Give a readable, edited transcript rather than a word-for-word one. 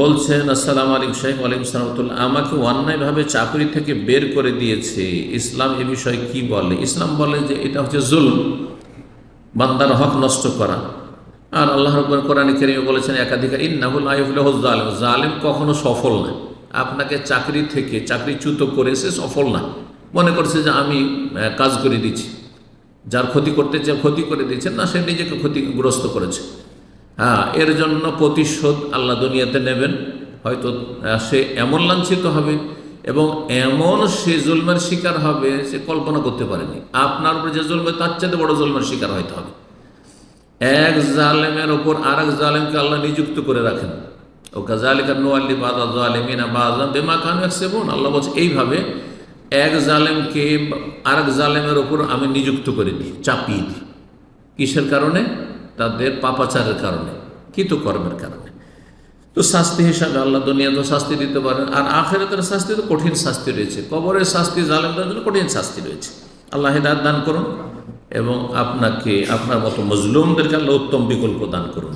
বলছেন, আসসালামু আলাইকুম শেখ। ওয়ালাইকুম সালামতুল্লাহ। আমাকে অন্যায়ভাবে চাকরি থেকে বের করে দিয়েছে, ইসলাম এ বিষয়ে কি বলে? ইসলাম বলে যে এটা হচ্ছে জুলম, বান্দার হক নষ্ট করা। আর আল্লাহ রাব্বুল কোরআনে কারীমে বলেছেন একাধিক, ইন্নাহু লা ইফলিহু যালিম, জালিম কখনো সফল না। আপনাকে চাকরি থেকে চাকরিচ্যুত করেছে, সফল না। মনে করছে যে আমি কাজ করে দিচ্ছি, যার ক্ষতি করতে চায় ক্ষতি করে দিচ্ছেন না, সে নিজেকে ক্ষতিগ্রস্ত করেছে। হ্যাঁ, এর জন্য প্রতিশোধ আল্লাহ দুনিয়াতে নেবেন। হয়তো সে এমন লাঞ্ছিত হবে এবং এমন সে জুলমের শিকার হবে সে কল্পনা করতে পারেনি। আপনার উপর যে জুলমে, তার চাইতে বড় জুলমের শিকার হইতে হবে। এক জালেমের ওপর আর এক জালেমকে আল্লাহ নিযুক্ত করে রাখেন। ও কাযালিকা নুওয়াল্লি বাযা যালিমিনা বাযান বিমা কানু ইয়াকসিবুন। আল্লাহ বলছে এইভাবে এক জালেমকে আর এক জালেমের ওপর আমি নিযুক্ত করে দিই, চাপিয়ে দিই। কিসের কারণে? তাদের পাপাচারের কারণে, কৃতকর্মের কারণে। তো শাস্তি হিসাবে আল্লাহ দুনিয়াতে শাস্তি দিতে পারেন, আর আখিরাতের শাস্তি তো কঠিন শাস্তি রয়েছে। কবরের শাস্তি জালেমদের জন্য কঠিন শাস্তি রয়েছে। আল্লাহ হিদায়াত দান করুন এবং আপনাকে আপনার মতো মজলুমদেরকে আল্লাহ উত্তম বিকল্প দান করুন।